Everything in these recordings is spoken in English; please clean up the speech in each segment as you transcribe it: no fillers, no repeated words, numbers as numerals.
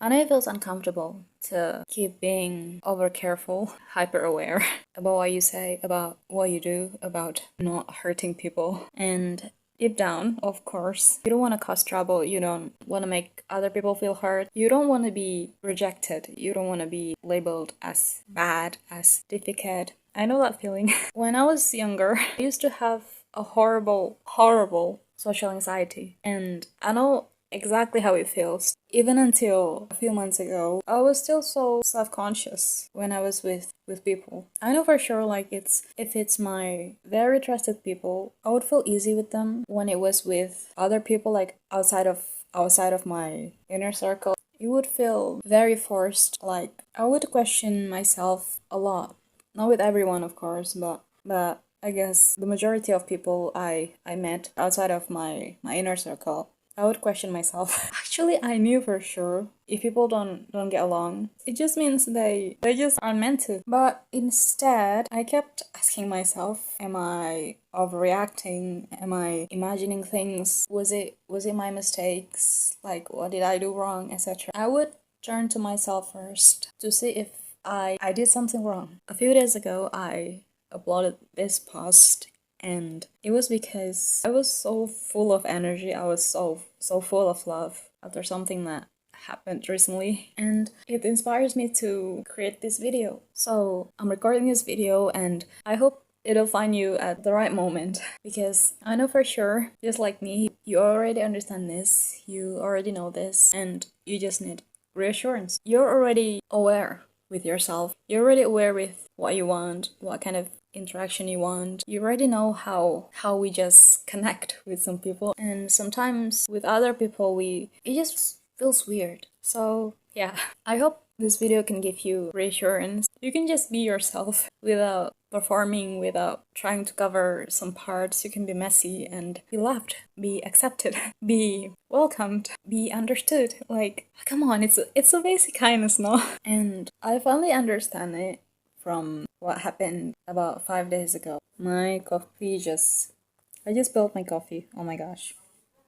I know it feels uncomfortable to keep being over careful, hyper aware about what you say, about what you do, about not hurting people. And deep down, of course, you don't want to cause trouble, you don't want to make other people feel hurt, you don't want to be rejected, you don't want to be labeled as bad, as difficult. I know that feeling. When I was younger, I used to have a horrible social anxiety, and I know exactly how it feels. Even until a few months ago, I was still so self-conscious when I was with people. I know for sure, like, if it's my very trusted people, I would feel easy with them. When it was with other people, like outside of my inner circle, it would feel very forced. Like, I would question myself a lot. Not with everyone, of course, but I guess the majority of people I met outside of my inner circle, I would question myself. Actually, I knew for sure if people don't get along, it just means they just aren't meant to. But instead, I kept asking myself, am I overreacting? Am I imagining things? Was it my mistakes? Like, what did I do wrong, etc. I would turn to myself first to see if I did something wrong. A few days ago, I uploaded this post, and it was because I was so full of energy. I was so full of love after something that happened recently, and it inspires me to create this video. So I'm recording this video, and I hope it'll find you at the right moment, because I know for sure, just like me, you already understand this, you already know this, and you just need reassurance. You're already aware with yourself. You're already aware with what you want, what kind of interaction you want. You already know how we just connect with some people, and sometimes with other people it just feels weird. So yeah, I hope this video can give you reassurance. You can just be yourself without performing, without trying to cover some parts. You can be messy and be loved, be accepted, be welcomed, be understood. Like, come on, it's a basic kindness, no? And I finally understand it from what happened about 5 days ago. My coffee I just spilled my coffee. Oh my gosh.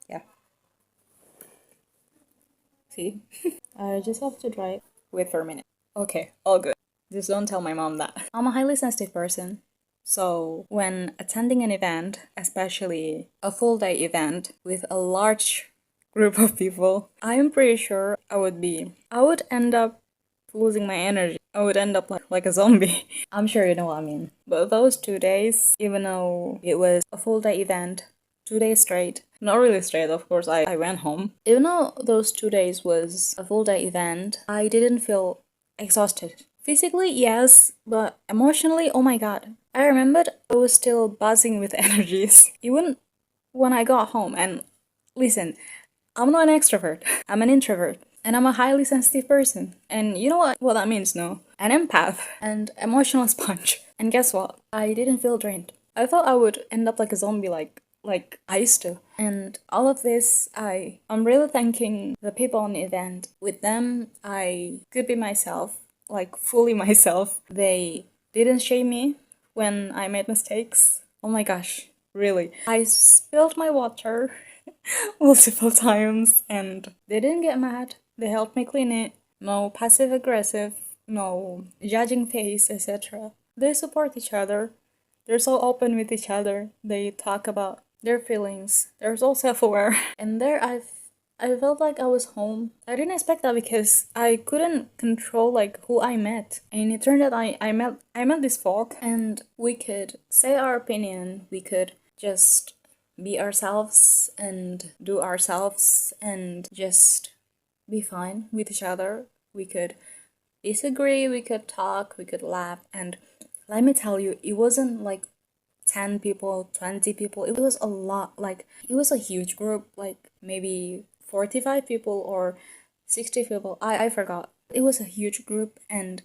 Yeah. See? I just have to dry it. Wait for a minute. Okay, all good. Just don't tell my mom that. I'm a highly sensitive person. So when attending an event, especially a full day event with a large group of people, I am pretty sure I would end up losing my energy. I would end up like a zombie. I'm sure you know what I mean. But those 2 days, even though it was a full day event, 2 days straight, not really straight, of course, I went home. Even though those 2 days was a full day event, I didn't feel exhausted. Physically, yes, but emotionally, oh my god. I remembered I was still buzzing with energies, even when I got home. And listen, I'm not an extrovert, I'm an introvert. And I'm a highly sensitive person. And you know what that means, no? An empath and emotional sponge. And guess what? I didn't feel drained. I thought I would end up like a zombie, like I used to. And all of this, I'm really thanking the people on the event. With them, I could be myself, like fully myself. They didn't shame me when I made mistakes. Oh my gosh, really. I spilled my water multiple times, and they didn't get mad. They helped me clean it. No passive aggressive, no judging face, etc. They support each other. They're so open with each other. They talk about their feelings. They're so self-aware. And there I felt like I was home. I didn't expect that because I couldn't control like who I met. And it turned out I met this folk, and we could say our opinion. We could just be ourselves and do ourselves and just be fine with each other. We could disagree, we could talk, we could laugh. And let me tell you, it wasn't like 10 people, 20 people. It was a lot. Like, it was a huge group, like maybe 45 people or 60 people. I forgot. It was a huge group, and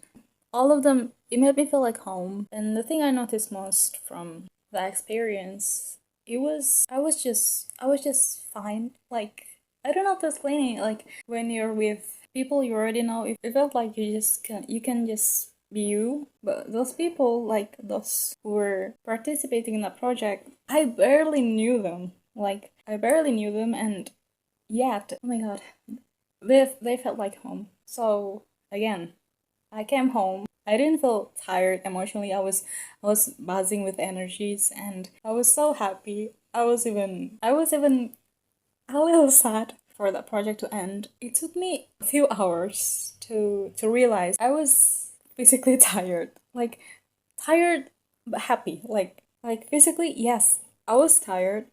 all of them, it made me feel like home. And the thing I noticed most from the experience, I was just fine. Like, I don't know how to explain it. Like, when you're with people you already know, it felt like you can just be you. But those people, like those who were participating in that project, I barely knew them. Like, I barely knew them, and yet, oh my god, they felt like home. So again, I came home. I didn't feel tired emotionally. I was buzzing with energies, and I was so happy. I was even a little sad for that project to end. It took me a few hours to realize I was physically tired. Like tired but happy. Like physically, yes, I was tired,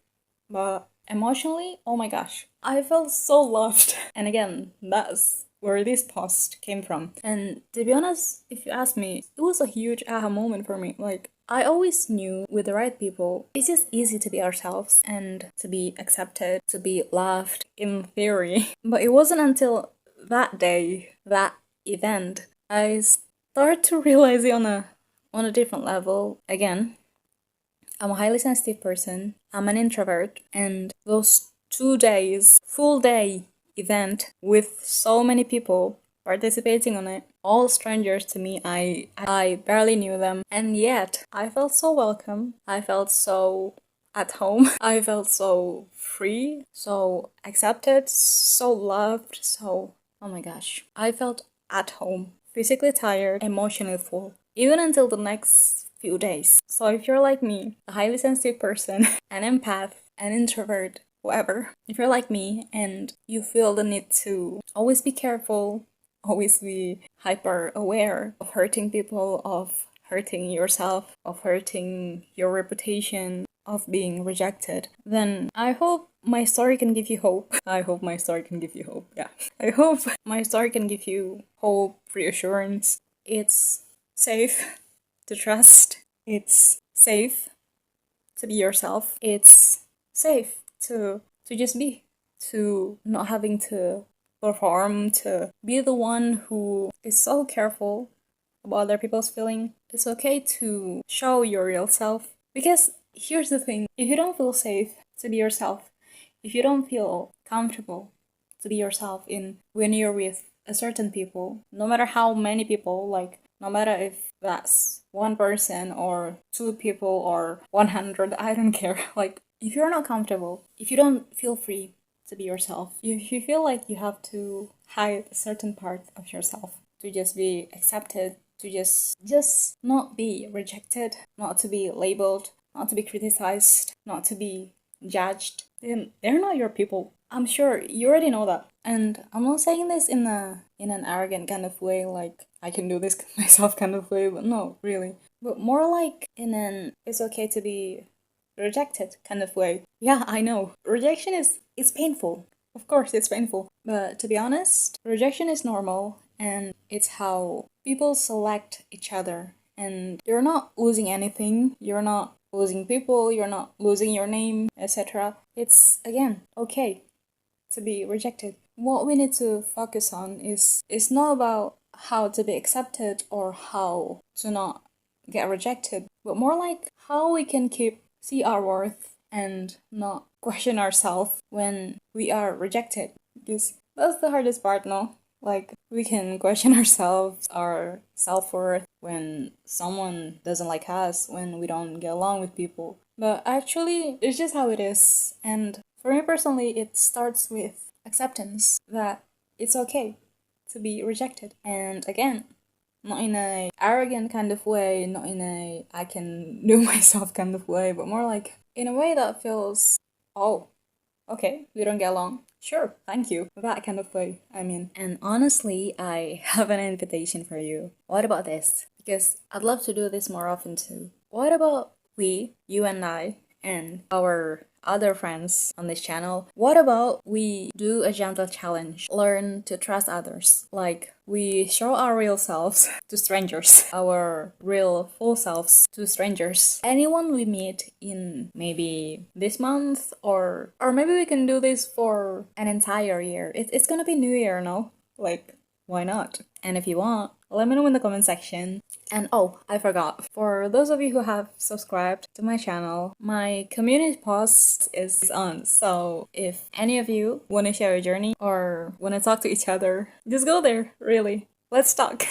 but emotionally, oh my gosh, I felt so loved. And again, that's where this post came from. And to be honest, if you ask me, it was a huge aha moment for me. Like, I always knew with the right people, it's just easy to be ourselves and to be accepted, to be loved in theory. But it wasn't until that day, that event, I started to realize it on a different level. Again, I'm a highly sensitive person. I'm an introvert, and those 2 days, full day event with so many people participating on it, all strangers to me. I barely knew them, and yet I felt so welcome. I felt so at home. I felt so free, so accepted, so loved, so oh my gosh. I felt at home, physically tired, emotionally full, even until the next few days. So if you're like me, a highly sensitive person, an empath, an introvert, whatever, if you're like me and you feel the need to always be careful, always be hyper aware of hurting people, of hurting yourself, of hurting your reputation, of being rejected, then I hope my story can give you hope. I hope my story can give you hope. Yeah. I hope my story can give you hope, reassurance. It's safe to trust. It's safe to be yourself. It's safe to just be, to not having to perform, to be the one who is so careful about other people's feeling. It's okay to show your real self, because here's the thing: if you don't feel safe to be yourself, if you don't feel comfortable to be yourself in when you're with a certain people, no matter how many people, like no matter if that's one person or two people or 100, I don't care. Like, if you're not comfortable, if you don't feel free to be yourself, if you feel like you have to hide a certain part of yourself to just be accepted, to just not be rejected, not to be labeled, not to be criticized, not to be judged, then they're not your people. I'm sure you already know that. And I'm not saying this in an arrogant kind of way, like I can do this myself kind of way, but no, really. But more like in an it's okay to be rejected kind of way. Yeah, I know. Rejection is painful. Of course it's painful. But to be honest, rejection is normal, and it's how people select each other. And you're not losing anything. You're not losing people, you're not losing your name, etc. It's again okay to be rejected. What we need to focus on is not about how to be accepted or how to not get rejected, but more like how we can see our worth and not question ourselves when we are rejected. Because that's the hardest part, no? Like, we can question ourselves, our self-worth, when someone doesn't like us, when we don't get along with people. But actually, it's just how it is. And for me personally, it starts with acceptance that it's okay to be rejected. And again, not in a arrogant kind of way, not in a I can do myself kind of way, but more like in a way that feels, oh, okay, we don't get along. Sure, thank you. That kind of way, I mean. And honestly, I have an invitation for you. What about this? Because I'd love to do this more often too. What about you and I, and our other friends on this channel, what about we do a gentle challenge? Learn to trust others. Like, we show our real selves to strangers, our real full selves to strangers. Anyone we meet in maybe this month, or maybe we can do this for an entire year. It's gonna be New Year, no? Like, why not? And if you want, let me know in the comment section. And oh, I forgot. For those of you who have subscribed to my channel, my community post is on. So if any of you want to share a journey or want to talk to each other, just go there, really. Let's talk.